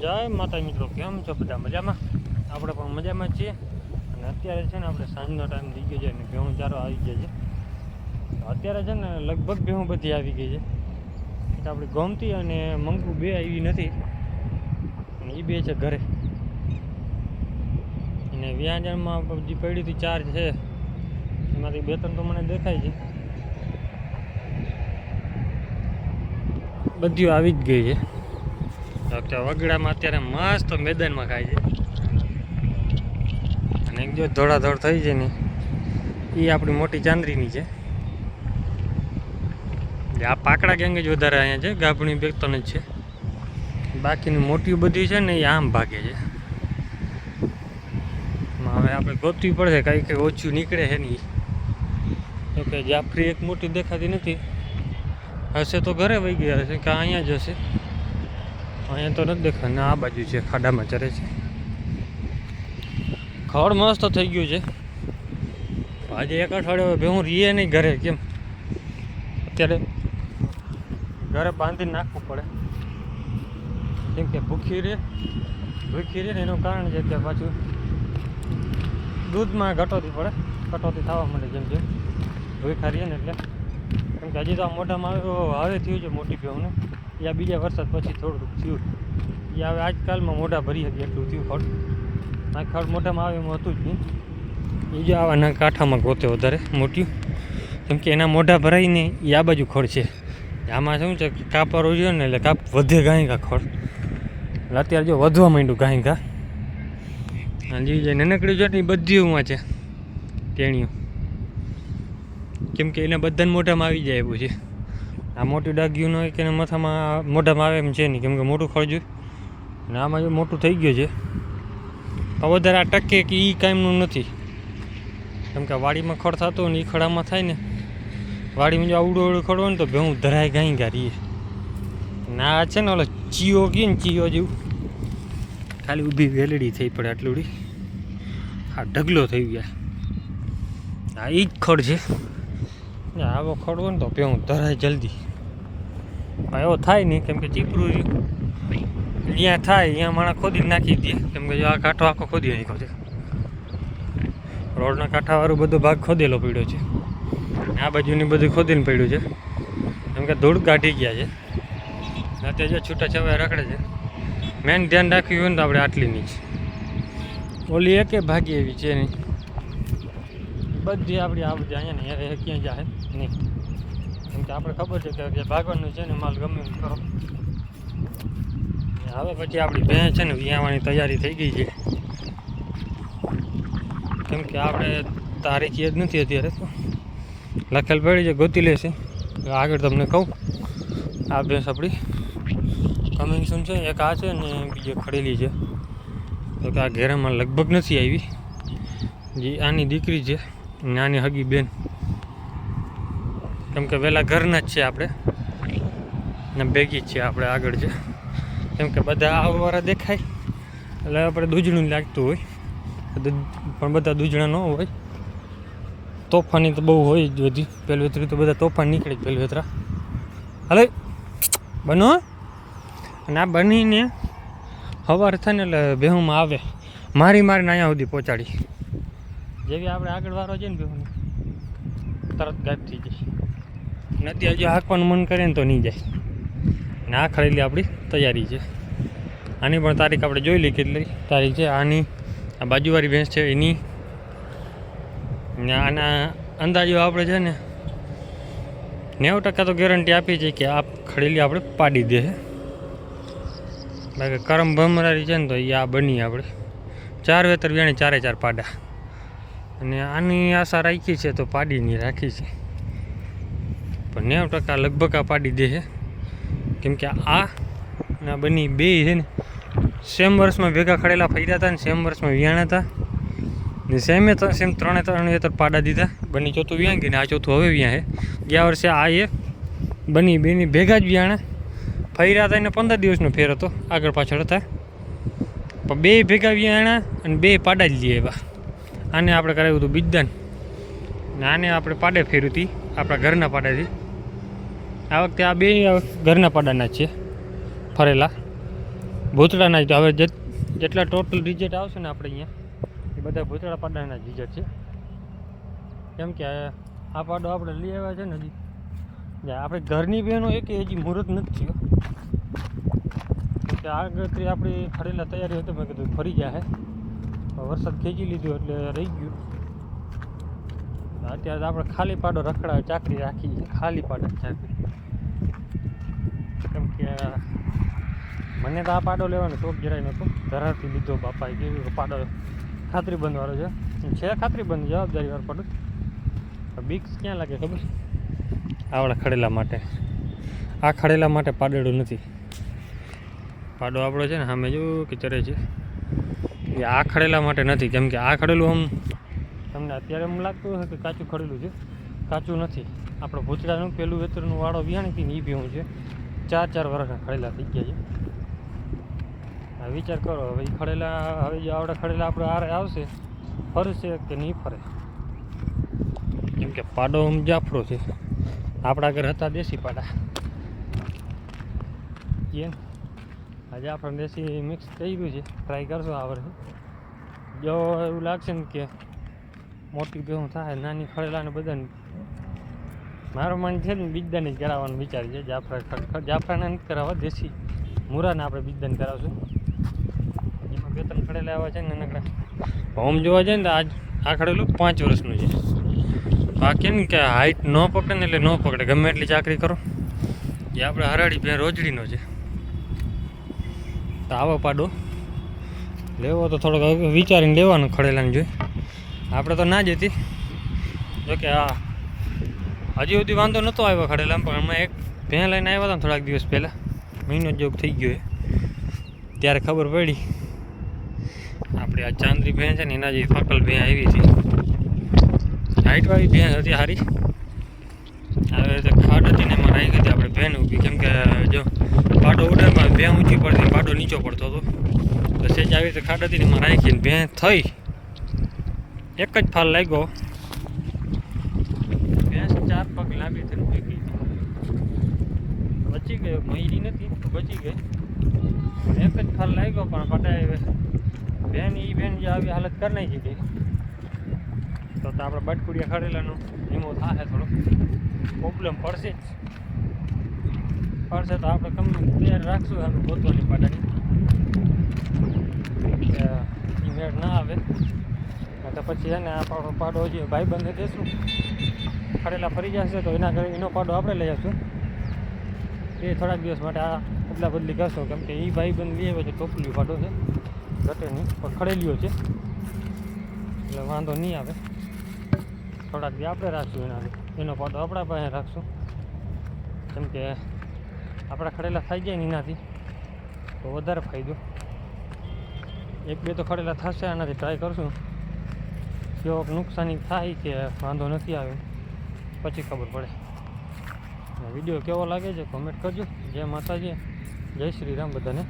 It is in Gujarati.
જય માતા મિત્રો, કેમ છો બધા? મજામાં? આપણે પણ મજામાં જ છીએ. અને અત્યારે છે ને આપણે સાંજનો ટાઈમ થઈ ગયો છે અને ભેહું ચારો આવી ગયા છે. અત્યારે છે ને લગભગ ભેહું બધી આવી ગઈ છે. આપણી ગોમતી અને મંગુ બે આવી નથી, અને એ બે છે ઘરે. અને વ્યાજમાં જે પડી હતી 4 છે, એમાંથી 2-3 તો મને દેખાય છે. બધી આવી જ ગઈ છે. વગડામાં અત્યારે મસ્ત મેદાનમાં ખાય છે. અને એક જો ધોળાધોળ થઈ છે ને, એ આપણી મોટી ચાંદરીની છે. આ પાકડા ગેંગ જ વધારે અહીંયા છે, ગાભણી બેતન જ છે. બાકીની મોટી બધી છે ને એ આમ ભાગે છે. હવે આપણે ગોતવી પડશે, કંઈ ઓછું નીકળે છે નહીં. તો કે જાફરી એક મોટી દેખાતી નથી. હશે તો ઘરે વહી ગયા હશે, કે અહીંયા જ હશે. અહીંયા તો નથી દેખાતું. આ બાજુ છે, ખાડામાં ચરે છે. ખડ મસ્ત થઈ ગયું છે. આજે 1 અઠવાડિયે ભેહું રીએ નહીં ઘરે. કેમ? અત્યારે ઘરે બાંધીને નાખવું પડે, કેમ કે ભૂખી રહે ને એનું કારણ છે કે પાછું દૂધમાં કટોતી પડે, કટોતી થવા માંડે જેમ જેમ ભૂખા રહીએ ને એટલે. કેમ કે હજી તો આ મોઢામાં હવે થયું છે મોટી ભેહુંને. યા બીજા વરસાદ પછી થોડુંક થયું. એ હવે આજકાલમાં મોઢા ભરી હતી એટલું થયું ખડ. આ ખડ મોઢામાં આવે એમાં હતું જ નહીં. એ જો આવાના કાંઠામાં ગોતે વધારે મોટ્યું, કેમ કે એના મોઢા ભરાય ને એ આ બાજુ ખડ છે. આમાં શું છે, કાપર ઉજ્યો ને એટલે કાપ વધે ગાયકા ખડ. એટલે અત્યારે જો વધવા માંડ્યું ગાયકા. અને જે નાનકડી છે ને એ બધી ઉમાં છે ટેણીઓ, કેમ કે એને બધાને મોઢામાં આવી જાય એવું છે. આ મોટી ડાગ્યું ન હોય કે એના માથામાં મોઢામાં આવે એમ છે નહીં, કેમ કે મોટું ખડજું. અને આમાં જો મોટું થઈ ગયું છે, તો વધારે આ ટકે કે એ કામનું નથી. કેમ કે વાડીમાં ખડ થતું હોય ને એ ખડામાં થાય ને, વાડીમાં જો આવડું ખડ હોય ને તો ભેહું ધરાય ગાઈ ગારીએ. ના છે ને ઓલો ચીયો કહે ને, ચીયો જેવું ખાલી ઊભી વેલડી થઈ પડે આટલું. આ ઢગલો થઈ ગયા. આ એ જ ખડ છે. આવો ખડ હોય ને તો ભેહું ધરાય જલ્દી. એવો થાય નહીં, કેમ કે ચીપરું જ્યાં થાય ત્યાં માણસ ખોદી નાખી દે. કેમ કે આ કાંઠો આખો ખોદી નાખ્યો છે. રોડના કાંઠાવાળું બધો ભાગ ખોદેલો પડ્યો છે. આ બાજુની બધું ખોદીને પડ્યું છે, કેમ કે ધૂળ કાઢી ગયા છે. અત્યારે જો છૂટા છવાયા રખડે છે. મેન ધ્યાન રાખ્યું હોય ને તો આપણે આટલીની જ. ઓલી એકે ભાગી એવી છે નહીં. બધી આપણી આ બધી અહીંયા ને ક્યાં જાય નહીં, કેમ કે આપણે ખબર છે કે ભાગવાનું છે ને માલ ગમે એમ કરો. હવે પછી આપણી ભેંસ છે ને વિયાવાની તૈયારી થઈ ગઈ છે. કેમ કે આપણે તારીખ યાદ નથી અત્યારે, તો લખેલ પડી છે, ગોતી લેશે. આગળ તમને કહું. આ ભેંસ આપણી કમિંગ સૂન છે. એક આ છે ને બીજી ખડેલી છે. તો કે આ ઘેરામાં લગભગ નથી આવી. જે આની દીકરી છે, નાની હગી બેન. કેમ કે વહેલા ઘરના જ છે આપણે, ને ભેગી જ છે આપણે આગળ છે. કેમ કે બધા આવવાવાળા દેખાય એટલે આપણે દૂજણું લાગતું હોય, પણ બધા દૂજણા ન હોય. તોફાની તો બહુ હોય જ બધી. પહેલવેતરી તો બધા તોફાન નીકળે જ પહેલવેતરા. હાલે બનો. અને આ બનીને સવાર થાય ને એટલે ભેહુંમાં આવે, મારીને અહીંયા સુધી પહોંચાડી. જેવી આપણે આગળ વારો છે ને ભેહુંને, તરત ગાયબ થઈ જાય. નથી હજી હાંકવાનું મન કરે ને તો નહીં જાય. ને આ ખડેલી આપણી તૈયારી છે. આની પણ તારીખ આપણે જોઈ લઈ કેટલી તારીખ છે. આની આ બાજુવાળી ભેંસ છે એની. ને આના અંદાજો આપણે છે ને 90% તો ગેરંટી આપી છે કે આ ખડેલી આપણે પાડી દે. બાકી કરમ ભમરારી છે ને તો એ આ બની આપણે 4 વેતર વ્યાણી 4 પાડા. અને આની આશા રાખી છે તો પાડીની રાખી છે, પણ 90% લગભગ આ પાડી દે છે. કેમ કે આ ના બની બે છે ને સેમ વર્ષમાં ભેગા ખડેલા ફર્યા હતા ને સેમ વર્ષમાં વિયાણા હતા ને સેમ 3 વેતર પાડા દીધા. બની ચોથું વ્યાં ગઈ ને આ ચોથું હવે વ્યાં છે. ગયા વર્ષે આ એ બની બેની ભેગા જ વિયાણા ફર્યા હતા. એને 15 દિવસનો ફેર હતો, આગળ પાછળ હતા. પણ બે ભેગા વિયાણા અને બે પાડા જ લઈએ એવા. આને આપણે કરાવ્યું હતું બીજદાન, ને આને આપણે પાડે ફેર્યું હતી આપણા ઘરના પાડાથી. આ વખતે આ બે ઘરના પાડાના જ છે ફરેલા. ભૂતળાના જ હવે જેટલા ટોટલ રિઝલ્ટ આવશે ને આપણે અહીંયા એ બધા ભૂતળા પાડાના જ રિઝલ્ટ છે. કેમ કે આ પાડો આપણે લઈ આવ્યા છે ને હજી આપણે ઘરની બહેનો એક હજી મુહૂર્ત નથી થયો. કે આગળથી આપણી ખડેલા તૈયારી હતી, મેં કીધું ફરી ગયા છે, વરસાદ ખેંચી લીધું એટલે રહી ગયું. અત્યારે આપણે ખાલી પાડો રખડાવે ચાકરી રાખી છે, ખાલી પાડા ચાકરી. કેમ કે મને તો આ પાડો લેવાનો શોખ જરાય નહોતો, ધરારથી લીધો બાપાએ કેવી પાડો ખાતરી બંધવાળો છે ખાતરી બંધ જવાબદારીવાળો પાડો. બીક્સ ક્યાં લાગે ખબર? આવડા ખડેલા માટે. આ ખડેલા માટે પાડેડું નથી. પાડો આપણો છે ને સામે જોયું કે ચરે છે એ આ ખડેલા માટે નથી. કેમ કે આ ખડેલું આમ તમને અત્યારે એમ લાગતું હશે કે કાચું ખડેલું છે, કાચું નથી. આપણે ભૂચડાનું પેલું વેતરનું વાળો બિયાણી હતી ને એ ભેવું છે, 4 વર્ષના ખડેલા થઈ ગયા છે. વિચાર કરો હવે એ ખડેલા, હવે જે આવડા ખડેલા આપણે આરે આવશે, ફરશે કે નહીં ફરે? કેમ કે પાડો આમ જાફરો છે. આપણા ઘર હતા દેશી પાડા ને, આજે આપણે દેશી મિક્સ થઈ ગયું છે. ટ્રાય કરશો આ વર્ષે. જો એવું લાગશે ને કે મોટી ભેહું થાય, નાની ખડેલાને બધાને મારું મન છે ને બીજદાની જ કરાવવાનું વિચાર છે. જાફરાને નથી કરાવવા, દેશી મુરાને આપણે બીજદાન કરાવશું. એમાં 2-3 ખડેલા આવ્યા છે ને એના હોમ જોવા જાય ને તો આ ખડેલું 5 વર્ષનું છે. બાકી ને કે હાઈટ ન પકડે ને એટલે ન પકડે, ગમે એટલી ચાકરી કરો. એ આપણે હરાડી ભે રોજડીનો છે. તો આવો પાડો લેવો તો થોડોક વિચારીને લેવાનો ખડેલાને જોઈ. આપણે તો ના જ હતી. જોકે હજી સુધી વાંધો નહોતો આવ્યો ખડેલા, પણ હમણાં એક ભેં લઈને આવ્યા હતા થોડાક દિવસ પહેલાં, મહિનો જેવું થઈ ગયો એ, ત્યારે ખબર પડી. આપણે આ ચાંદરી ભેં છે ને એના જે ફકલ ભેં આવી હતી, હાઈટવાળી ભેં હતી સારી. આવી રીતે ખાડ હતી ને એમાં રહી ગઈ હતી આપણે ભેન ઊભી. કેમ કે જો પાડો ઉડે ભેં ઊંચી પડતી, પાડો નીચો પડતો હતો. તો સેજ આવી રીતે ખાડ હતી ને એમાં રાખીને ભેં થઈ, એક જ ફાલ લાગ્યો. ભેંસ 4 પગ લાંબી થઈને ઉડી ગઈ હતી. બચી ગયો, મયરી નથી, બચી ગઈ. એક જ ફાલ લાગ્યો, પણ પાટાએ ભેન જે આવી હાલત કરી નાખી હતી. તો આપણે બટકુડિયા ખડેલાનો ધીમો થાય, થોડો પ્રોબ્લેમ પડશે તો આપણે કંપની તૈયાર રાખશું આપણે ગોતવાની પાટાની. એ મેળ ના આવે તો પછી એને આ પાડો જે ભાઈબંધને દેશું, ખડેલા ફરી જશે તો એનો પાડો આપણે લઈ આવશું. એ થોડાક દિવસ માટે આ બદલા બદલી કરશો. કેમ કે એ ભાઈબંધ લઈ આવ્યો છે, ટોપલી પાડો છે, ઘટે નહીં પણ ખડેલીઓ છે એટલે વાંધો નહીં આવે. થોડાક દી આપણે રાખશું, એનો પાડો આપણા પાસે રાખશું. કેમ કે આપણા ખડેલા થઈ જાય ને એનાથી તો વધારે ફાયદો. 1-2 તો ખડેલા થશે, આનાથી ટ્રાય કરશું. કેવો નુકસાની થાય કે વાંધો નથી આવે પછી ખબર પડે. વિડીયો કેવો લાગે છે કોમેન્ટ કરજો. જય માતાજી, જય શ્રી રામ બધાને.